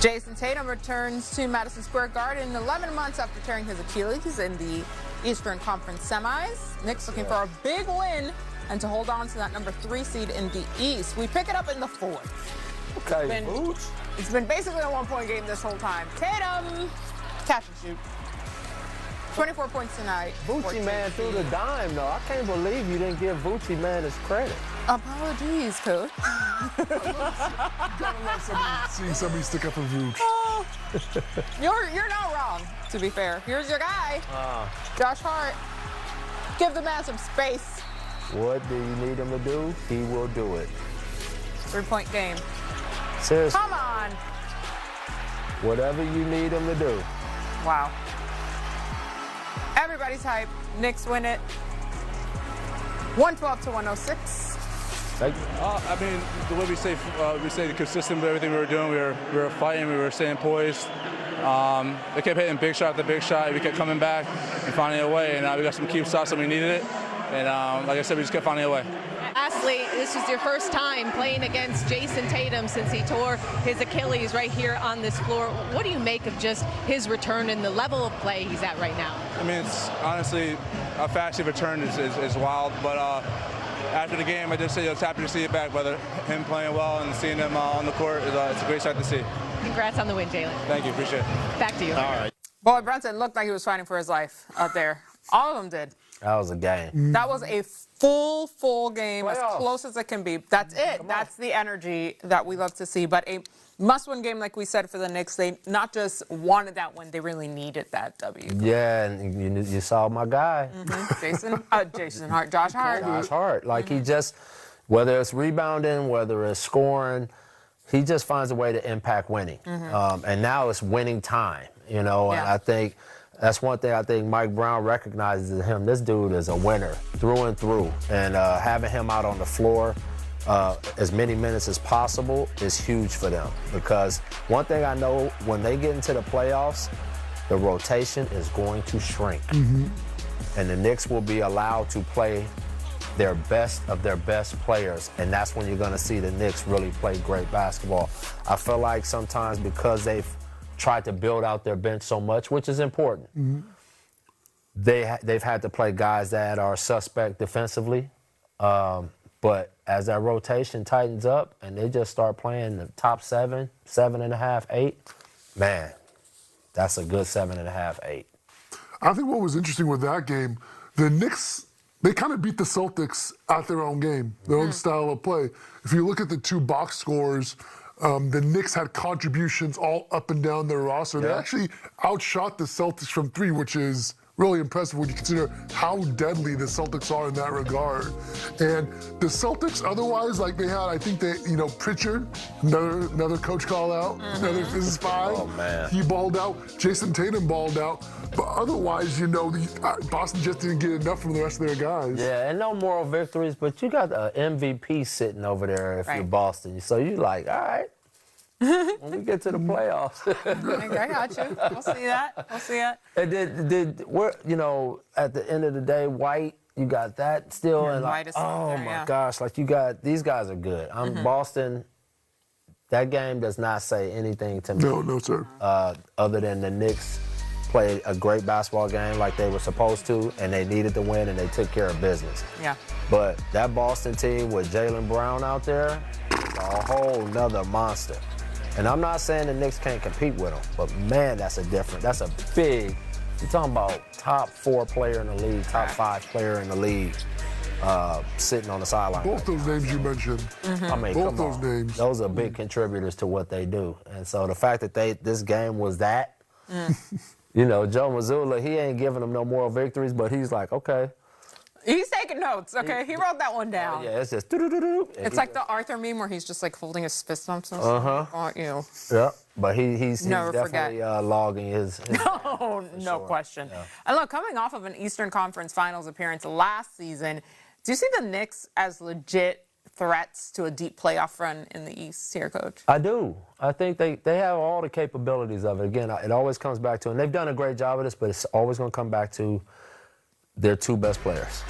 Jason Tatum returns to Madison Square Garden 11 months after tearing his Achilles in the Eastern Conference semis. Knicks looking for a big win and to hold on to that number 3 seed in the East. We pick it up in the fourth. Okay, It's been basically a one-point game this whole time. Tatum, catch and shoot. 24 points tonight. Vucci man threw the dime, though. I can't believe you didn't give Vucci man his credit. Apologies, coach. You gotta love seeing somebody stick up for Vooch. You're not wrong, to be fair. Here's your guy, Josh Hart. Give the man some space. What do you need him to do? He will do it. 3-point game. Seriously. Come on. Whatever you need him to do. Wow. Everybody's hype. Knicks win it. 112 to 106. I mean, the way we stayed consistent with everything we were doing. We were fighting. We were staying poised. They kept hitting big shot after big shot. We kept coming back and finding a way. And we got some key shots and we needed it. And like I said, we just kept finding a way. Lastly, this is your first time playing against Jason Tatum since he tore his Achilles right here on this floor. What do you make of just his return and the level of play he's at right now? I mean, it's honestly, how fast he returned is wild. But after the game, I just say I was happy to see it back. Whether him playing well and seeing him on the court, it's a great sight to see. Congrats on the win, Jalen. Thank you, appreciate it. Back to you. All right. Boy, Brunson looked like he was fighting for his life out there. All of them did. That was a game. That was a full game, as Playoffs. close as it can be. That's it. That's the energy that we love to see. But a must-win game, like we said, for the Knicks. They not just wanted that win, they really needed that W. Yeah, and you saw my guy. Jason Hart, Josh Hart. Josh Hart. Like he just, whether it's rebounding, whether it's scoring, he just finds a way to impact winning. And now it's winning time, you know, and I think that's one thing I think Mike Brown recognizes in him. This dude is a winner through and through. And having him out on the floor as many minutes as possible is huge for them. Because one thing I know, when they get into the playoffs, the rotation is going to shrink. And the Knicks will be allowed to play their best of their best players. And that's when you're going to see the Knicks really play great basketball. I feel like sometimes because they've tried to build out their bench so much, which is important. They've had to play guys that are suspect defensively, but as that rotation tightens up and they just start playing the top 7, 7.5, 8, man, that's a good 7.5, 8. I think what was interesting with that game, the Knicks, they kind of beat the Celtics at their own game, their own style of play. If you look at the 2 box scores, the Knicks had contributions all up and down their roster. They actually outshot the Celtics from 3, which is really impressive when you consider how deadly the Celtics are in that regard. And the Celtics, otherwise, like they had, I think they, Pritchard, another coach call out, another Physics 5. Oh, man. He balled out. Jason Tatum balled out. But otherwise, Boston just didn't get enough from the rest of their guys. Yeah, and no moral victories, but you got an MVP sitting over there if you're Boston. So you're like, all right, when we get to the playoffs. I got you. We'll see that. We'll see it. And at the end of the day, White, you got that still. And White is still there, my gosh, like you got, these guys are good. Boston, that game does not say anything to me. No, sir. Other than the Knicks played a great basketball game like they were supposed to, and they needed to win, and they took care of business. Yeah. But that Boston team with Jaylen Brown out there is a whole nother monster. And I'm not saying the Knicks can't compete with them, but man, that's a big, you're talking about top 4 player in the league, top 5 player in the league, sitting on the sideline. Both those names you mentioned. I mean, both those names. Those are big contributors to what they do. And so the fact that this game was that, Joe Mazzulla, he ain't giving them no moral victories, but he's like, okay. He's taking notes, okay? He wrote that one down. Yeah, it's just doo-doo-doo-doo. It's like the Arthur meme where he's just like holding his fist on something. Yeah, but he's Never definitely logging his No question. Yeah. And look, coming off of an Eastern Conference Finals appearance last season, do you see the Knicks as legit threats to a deep playoff run in the East here, Coach? I do. I think they have all the capabilities of it. Again, it always comes back to, and they've done a great job of this, but it's always going to come back to their 2 best players.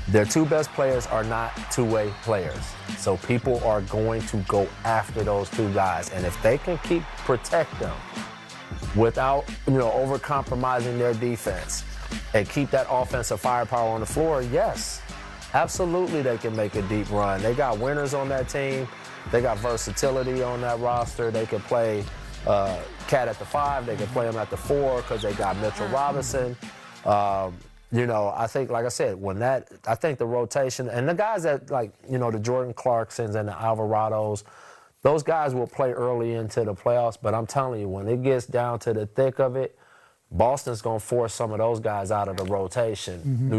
their two best players are not two-way players. So people are going to go after those two guys. And if they can protect them without, over-compromising their defense and keep that offensive firepower on the floor, yes, absolutely they can make a deep run. They got winners on that team. They got versatility on that roster. They can play Cat at the 5. They can play him at the 4 because they got Mitchell Robinson. I think, like I said, I think the rotation and the guys that, the Jordan Clarksons and the Alvarados, those guys will play early into the playoffs. But I'm telling you, when it gets down to the thick of it, Boston's going to force some of those guys out of the rotation.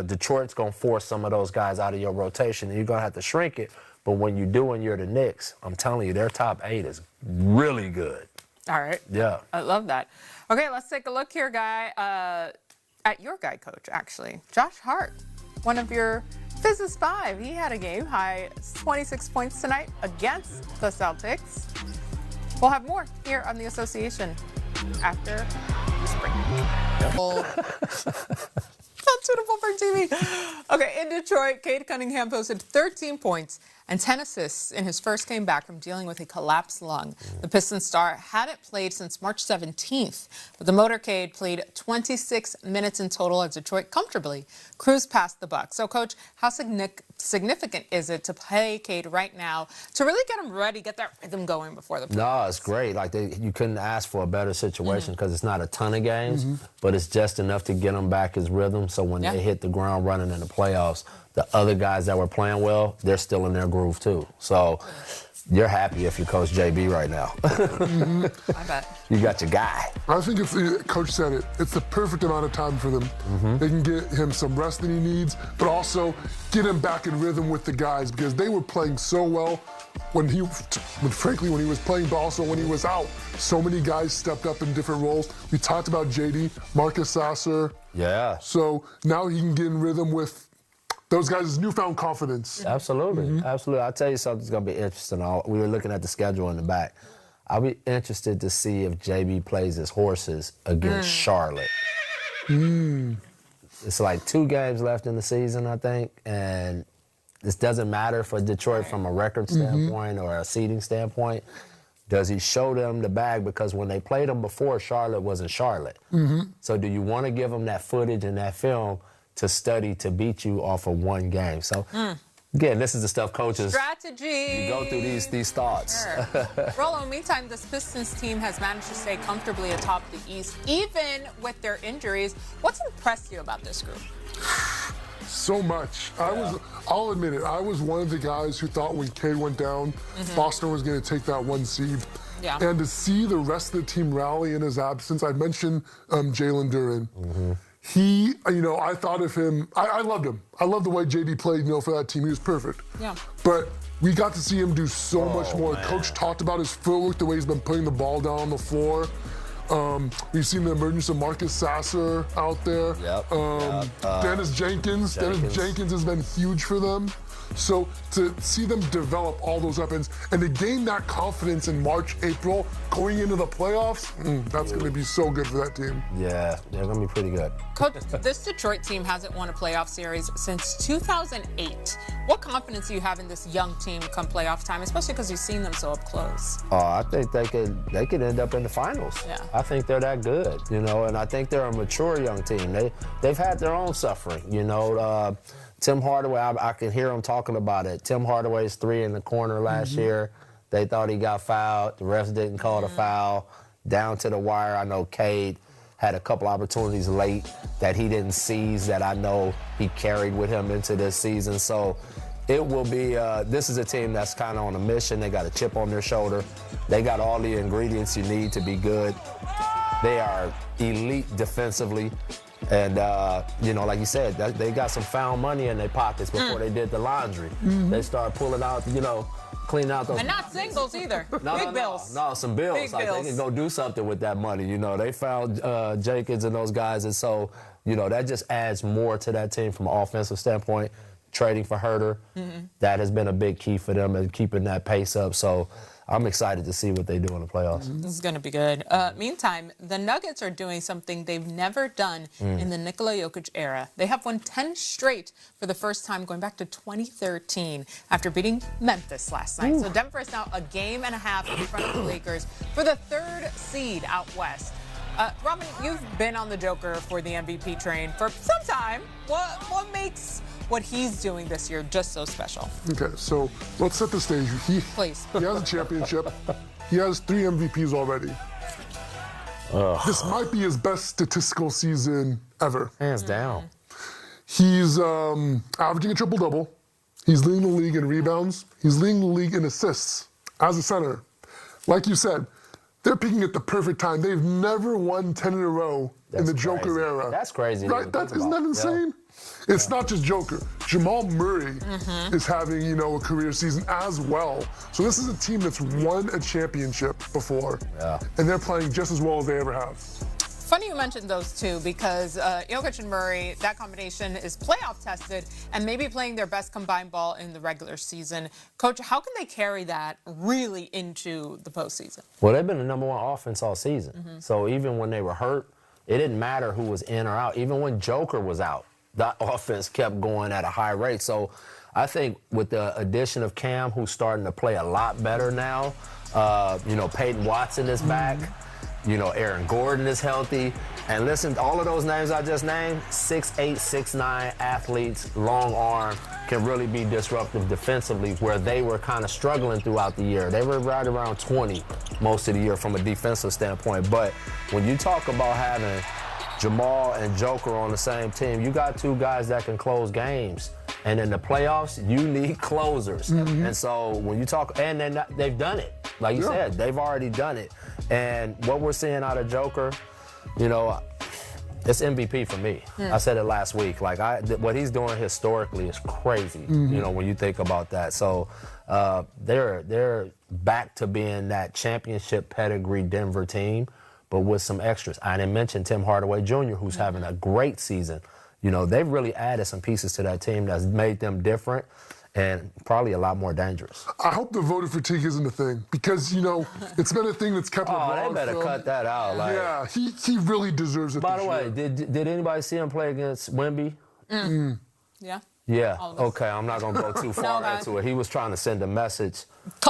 Detroit's going to force some of those guys out of your rotation, and you're going to have to shrink it. But when you do and you're the Knicks, I'm telling you, their top 8 is really good. All right. Yeah. I love that. Okay, let's take a look here, at your guy coach, actually. Josh Hart, one of your Fizz's 5. He had a game-high 26 points tonight against the Celtics. We'll have more here on The Association after the spring. Not suitable for TV. Okay, in Detroit, Cade Cunningham posted 13 points and 10 assists in his first game back from dealing with a collapsed lung. The Pistons star hadn't played since March 17th, but the motorcade played 26 minutes in total as Detroit comfortably cruised past the Bucks. So, Coach, how significant is it to play Cade right now to really get him ready, get that rhythm going before the playoffs? No, it's great. You couldn't ask for a better situation because it's not a ton of games, but it's just enough to get him back his rhythm. So when they hit the ground running in the playoffs, the other guys that were playing well, they're still in their groove too. So you're happy if you coach JB right now. I bet. You got your guy. I think Coach said it. It's the perfect amount of time for them. They can get him some rest that he needs, but also get him back in rhythm with the guys because they were playing so well when he was playing, but also when he was out. So many guys stepped up in different roles. We talked about JD, Marcus Sasser. Yeah. So now he can get in rhythm with those guys' newfound confidence. Absolutely, absolutely. I'll tell you something's going to be interesting. We were looking at the schedule in the back. I'll be interested to see if JB plays his horses against Charlotte. It's like 2 games left in the season, I think, and this doesn't matter for Detroit from a record standpoint or a seeding standpoint. Does he show them the bag? Because when they played him before, Charlotte wasn't Charlotte. So do you want to give him that footage and that film to study to beat you off of 1 game? So, again, this is the stuff coaches... Strategy! You go through these thoughts. Sure. Rollo, meantime, this Pistons team has managed to stay comfortably atop the East, even with their injuries. What's impressed you about this group? So much. I'll admit it, I was one of the guys who thought when Cade went down, Boston was going to take that 1 seed. Yeah. And to see the rest of the team rally in his absence, I mentioned Jalen Duren. He, I thought of him, I loved him. I loved the way JD played, for that team. He was perfect. Yeah. But we got to see him do so much more. Man. Coach talked about his footwork, the way he's been putting the ball down on the floor. We've seen the emergence of Marcus Sasser out there. Dennis Jenkins. Dennis Jenkins has been huge for them. So to see them develop all those weapons and to gain that confidence in March, April, going into the playoffs, that's going to be so good for that team. Yeah, they're going to be pretty good. Coach, this Detroit team hasn't won a playoff series since 2008. What confidence do you have in this young team come playoff time, especially because you've seen them so up close? I think they could end up in the finals. Yeah. I think they're that good, and I think they're a mature young team. They've had their own suffering, Tim Hardaway, I can hear him talking about it. Tim Hardaway's 3 in the corner last year. They thought he got fouled. The refs didn't call the foul. Down to the wire. I know Cade had a couple opportunities late that he didn't seize that I know he carried with him into this season. So it will be, this is a team that's kind of on a mission. They got a chip on their shoulder. They got all the ingredients you need to be good. They are elite defensively. And, like you said, they got some found money in their pockets before they did the laundry. They started pulling out, cleaning out those. And not singles either. Big bills. No, some bills. Big like bills. They can go do something with that money. They found Jenkins and those guys. And so, that just adds more to that team from an offensive standpoint. Trading for Herter, that has been a big key for them and keeping that pace up. So I'm excited to see what they do in the playoffs. This is going to be good. Meantime, the Nuggets are doing something they've never done in the Nikola Jokic era. They have won 10 straight for the first time going back to 2013 after beating Memphis last night. So Denver is now a game and a half in front of the Lakers for the 3rd seed out west. Robin, you've been on the Joker for the MVP train for some time. What makes what he's doing this year just so special? Okay, so let's set the stage. Please. He has a championship. He has 3 MVPs already. This might be his best statistical season ever. Hands down. He's averaging a triple-double. He's leading the league in rebounds. He's leading the league in assists as a center. Like you said, they're peaking at the perfect time. They've never won 10 in a row in the Joker era. That's crazy. Right? Isn't that insane? Yeah. It's not just Joker. Jamal Murray is having, a career season as well. So this is a team that's won a championship before, and they're playing just as well as they ever have. Funny you mentioned those two because Jokic and Murray, that combination is playoff tested and maybe playing their best combined ball in the regular season. Coach, how can they carry that really into the postseason? Well, they've been the #1 offense all season. So even when they were hurt, it didn't matter who was in or out. Even when Joker was out, that offense kept going at a high rate. So I think with the addition of Cam, who's starting to play a lot better now, Peyton Watson is back. Aaron Gordon is healthy. And listen, all of those names I just named, 6'8", 6'9" athletes, long arm, can really be disruptive defensively where they were kind of struggling throughout the year. They were right around 20 most of the year from a defensive standpoint. But when you talk about having Jamal and Joker on the same team, you got 2 guys that can close games. And in the playoffs, you need closers. And so when you talk, and then they've done it. Like you said, they've already done it. And what we're seeing out of Joker, it's MVP for me. I said it last week. Like what he's doing historically is crazy. When you think about that. So they're back to being that championship pedigree Denver team, but with some extras. I didn't mention Tim Hardaway Jr., who's having a great season. They've really added some pieces to that team that's made them different and probably a lot more dangerous. I hope the voter fatigue isn't a thing because, it's been a thing that's kept LeBron they better cut that out. Yeah, he really deserves it. By the way, did anybody see him play against Wemby? Yeah. Yeah, okay, I'm not going to go too far into it. He was trying to send a message.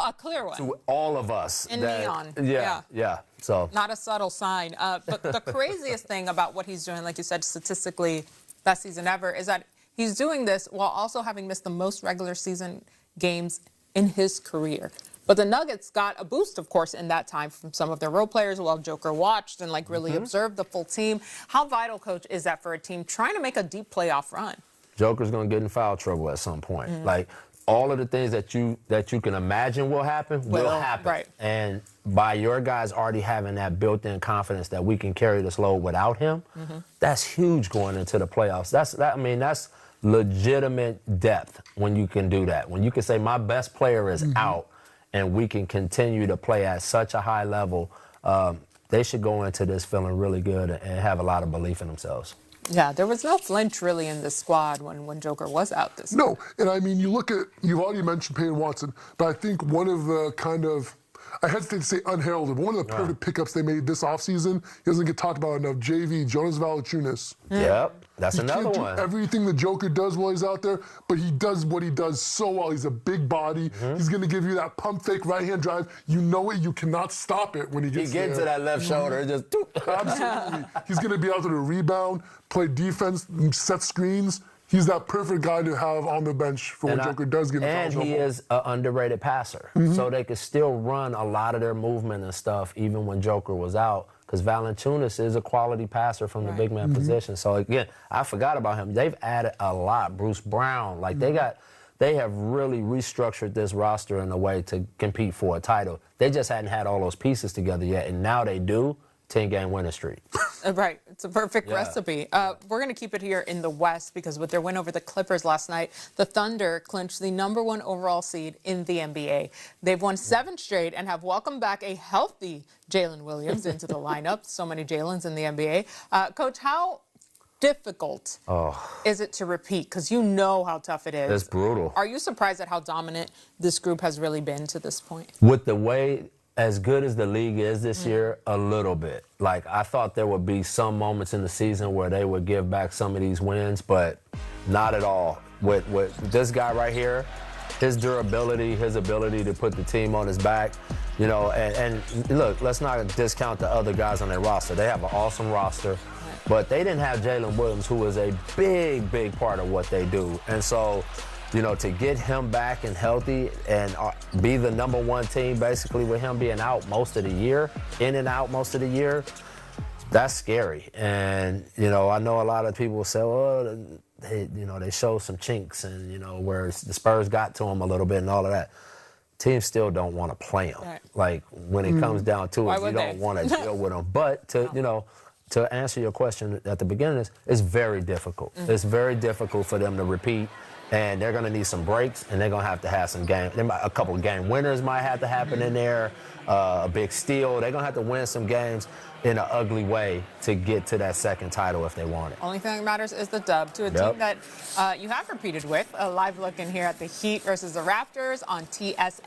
A clear one. To all of us. In neon. Yeah. So. Not a subtle sign. But the craziest thing about what he's doing, like you said, statistically, best season ever, is that he's doing this while also having missed the most regular season games in his career. But the Nuggets got a boost, of course, in that time from some of their role players while Joker watched and really observed the full team. How vital, Coach, is that for a team trying to make a deep playoff run? Joker's going to get in foul trouble at some point. Like all of the things that you can imagine will happen will happen. Right. And by your guys already having that built-in confidence that we can carry this load without him, that's huge going into the playoffs. That's legitimate depth when you can do that. When you can say my best player is out and we can continue to play at such a high level, they should go into this feeling really good and have a lot of belief in themselves. Yeah, there was no flinch really in this squad when Joker was out this No, and you look at, you've already mentioned Peyton Watson, but I think one of the I hesitate to say unheralded, but one of the perfect pickups they made this offseason, he doesn't get talked about enough, JV, Jonas Valanciunas. Yep, that's another one. Do everything the Joker does while he's out there, but he does what he does so well. He's a big body. He's going to give you that pump fake right-hand drive. You know it. You cannot stop it when he gets there. He gets to that left shoulder. Just Absolutely. He's going to be out there to rebound, play defense, set screens. He's that perfect guy to have on the bench for when Joker does get in foul trouble. And he is an underrated passer. So they could still run a lot of their movement and stuff even when Joker was out because Valanciunas is a quality passer from the big man position. So, again, I forgot about him. They've added a lot. Bruce Brown. They have really restructured this roster in a way to compete for a title. They just hadn't had all those pieces together yet, and now they do. 10-game winning streak. Right. It's a perfect recipe. We're going to keep it here in the West because with their win over the Clippers last night, the Thunder clinched the #1 overall seed in the NBA. They've won 7 straight and have welcomed back a healthy Jalen Williams into the lineup. So many Jalens in the NBA. Coach, how difficult is it to repeat? Because you know how tough it is. It's brutal. Are you surprised at how dominant this group has really been to this point? With the way, as good as the league is this year, a little bit. Like, I thought there would be some moments in the season where they would give back some of these wins, but not at all. With this guy right here, his durability, his ability to put the team on his back, you know, and look, let's not discount the other guys on their roster. They have an awesome roster, but they didn't have Jalen Williams, who is a big, big part of what they do. And so, you know, to get him back and healthy and be the #1 team, basically, with him being out most of the year, in and out most of the year, that's scary. And, you know, I know a lot of people say, well, they showed some chinks and, you know, where the Spurs got to them a little bit and all of that. Teams still don't want to play them. Right. Like, when it comes down to it, you don't want to deal with them. But, you know, to answer your question at the beginning, it's very difficult. It's very difficult for them to repeat. And they're going to need some breaks, and they're going to have some game. A couple of game winners might have to happen in there, a big steal. They're going to have to win some games in an ugly way to get to that second title if they want it. Only thing that matters is the dub to a team that you have repeated with. A live look in here at the Heat versus the Raptors on TSN.